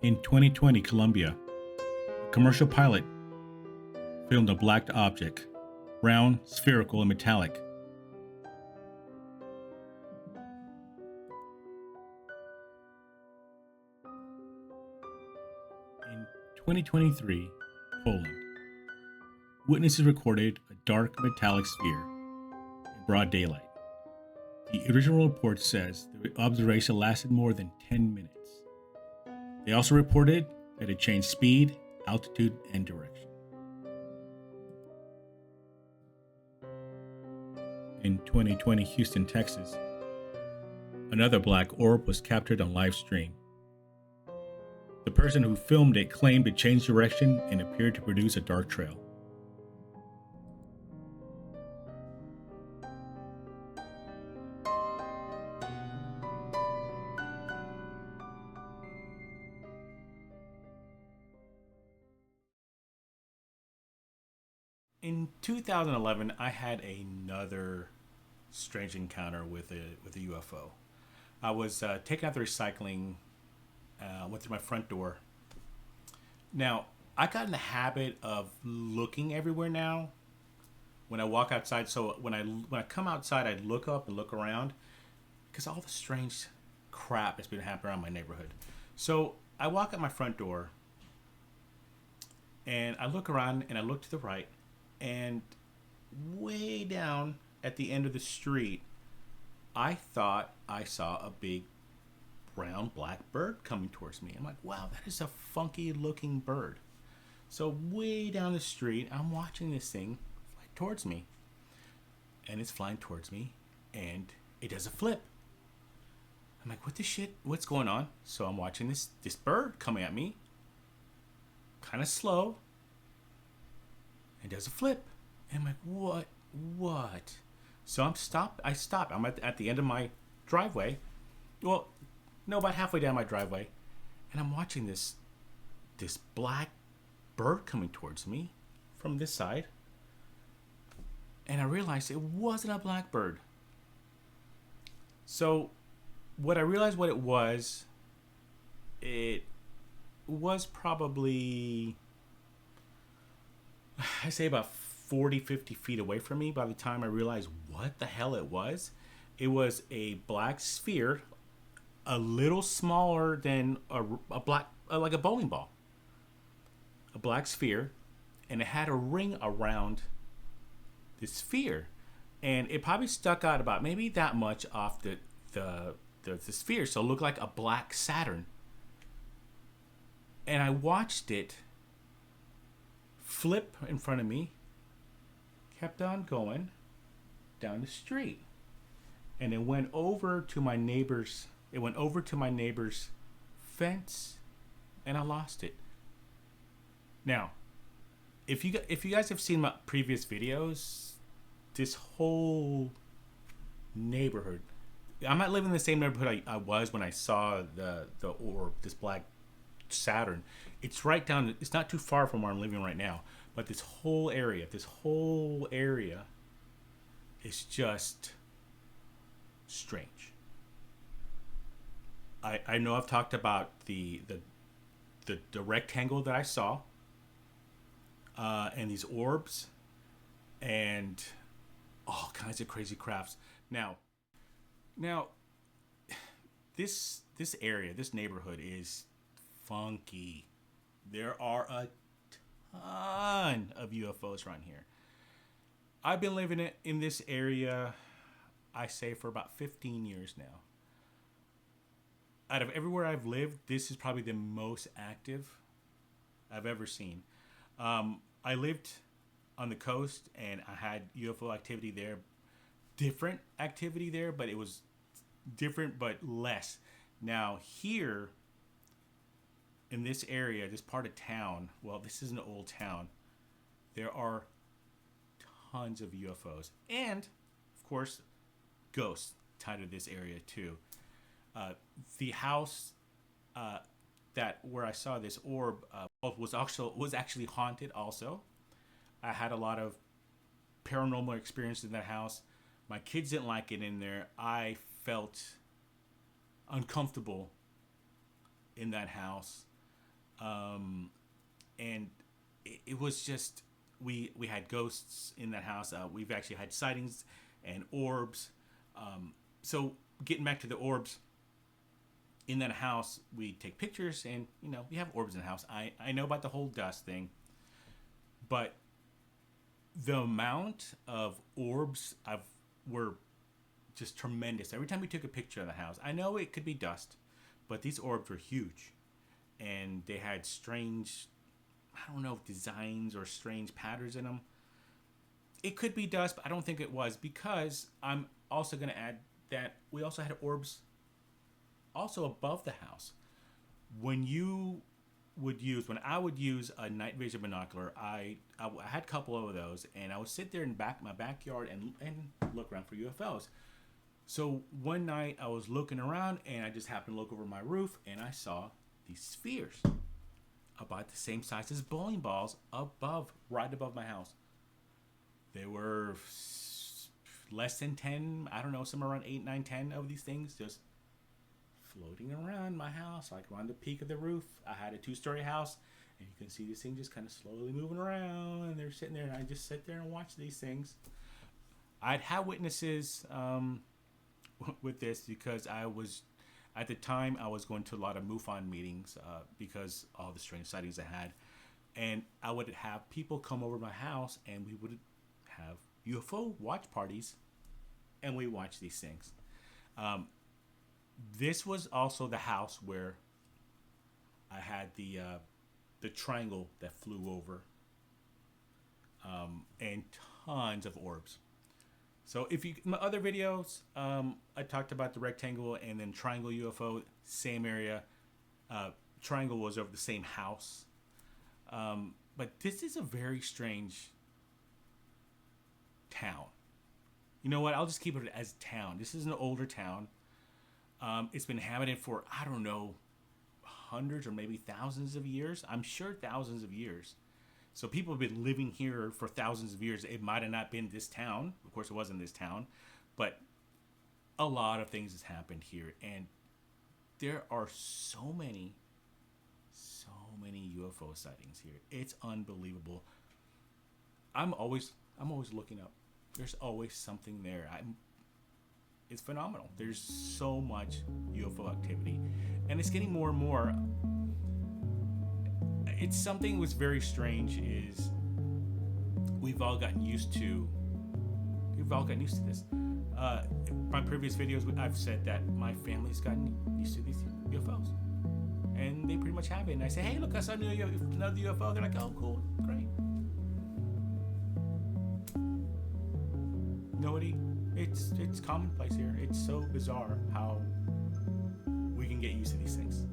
In 2020 Colombia, a commercial pilot filmed a black object, round, spherical, and metallic. In 2023 Poland, witnesses recorded a dark metallic sphere in broad daylight. The original report says the observation lasted more than 10 minutes. They also reported that it changed speed, altitude, and direction. In 2020 Houston, Texas, another black orb was captured on live stream. The person who filmed it claimed it changed direction and appeared to produce a dark trail. In 2011, I had another strange encounter with a UFO. I was taking out the recycling, went through my front door. Now, I got in the habit of looking everywhere now when I walk outside. So when I come outside, I look up and look around because all the strange crap that's been happening around my neighborhood. So I walk out my front door and I look around and I look to the right, and way down at the end of the street, I thought I saw a big brown black bird coming towards me. I'm like, wow, that is a funky looking bird. So way down the street, I'm watching this thing fly towards me. And it's flying towards me and it does a flip. I'm like, what the shit? What's going on? So I'm watching this bird coming at me. Kind of slow. And does a flip. And I'm like, what? So I stop. I'm at the end of my driveway. Well, no, about halfway down my driveway. And I'm watching this black bird coming towards me from this side. And I realized it wasn't a blackbird. So what I realized what it was probably, I say about 40, 50 feet away from me by the time I realized what the hell it was. It was a black sphere, a little smaller than a black, like a bowling ball. A black sphere, and it had a ring around the sphere. And it probably stuck out about maybe that much off the sphere, so it looked like a black Saturn. And I watched it flip in front of me, kept on going down the street, and it went over to my neighbor's fence, and I lost it. Now, if you guys have seen my previous videos, this whole neighborhood, I'm not living in the same neighborhood I was when I saw the orb, this black Saturn. It's right down. It's not too far from where I'm living right now. But this whole area is just strange. I know I've talked about the rectangle that I saw, and these orbs, and all kinds of crazy crafts. Now, this area, this neighborhood is funky. There are a ton of UFOs around here. I've been living in this area, I say, for about 15 years now. Out of everywhere I've lived, this is probably the most active I've ever seen. I lived on the coast and I had UFO activity there. Different activity there, but it was different but less. Now here in this area, this part of town, well, this is an old town, there are tons of UFOs. And, of course, ghosts tied to this area too. The house that where I saw this orb was actually haunted also. I had a lot of paranormal experiences in that house. My kids didn't like it in there. I felt uncomfortable in that house. And it was just we had ghosts in that house. We've actually had sightings and orbs. So getting back to the orbs in that house, we take pictures, and we have orbs in the house. I know about the whole dust thing, but the amount of orbs were just tremendous. Every time we took a picture of the house, I know it could be dust, but these orbs were huge, and they had strange, I don't know, designs or strange patterns in them. It could be dust, but I don't think it was, because I'm also going to add that we also had orbs also above the house. When I would use a night vision binocular, I had a couple of those, and I would sit there in my backyard and look around for UFOs. So one night I was looking around, and I just happened to look over my roof, and I saw these spheres about the same size as bowling balls right above my house. They were less than 10, I don't know, somewhere around 8, 9, 10 of these things just floating around my house, like around the peak of the roof. I had a 2-story house, and you can see these things just kind of slowly moving around, and they're sitting there, and I just sit there and watch these things. I'd had witnesses with this, because at the time I was going to a lot of MUFON meetings because all the strange sightings I had, and I would have people come over to my house, and we would have UFO watch parties, and we watch these things. This was also the house where I had the triangle that flew over, and tons of orbs. So my other videos, I talked about the rectangle and then triangle UFO, same area. Triangle was over the same house. But this is a very strange town. You know what? I'll just keep it as town. This is an older town. It's been inhabited for, I don't know, hundreds or maybe thousands of years. I'm sure thousands of years. So people have been living here for thousands of years. It might have not been this town. Of course, it wasn't this town. But a lot of things has happened here. And there are so many UFO sightings here. It's unbelievable. I'm always looking up. There's always something there. It's phenomenal. There's so much UFO activity, and it's getting more and more. It's something that's very strange is we've all gotten used to this. My previous videos, I've said that my family's gotten used to these UFOs, and they pretty much have it. And I say, hey, look, I saw another UFO. They're like, oh, cool, great. Nobody. It's commonplace here. It's so bizarre how we can get used to these things.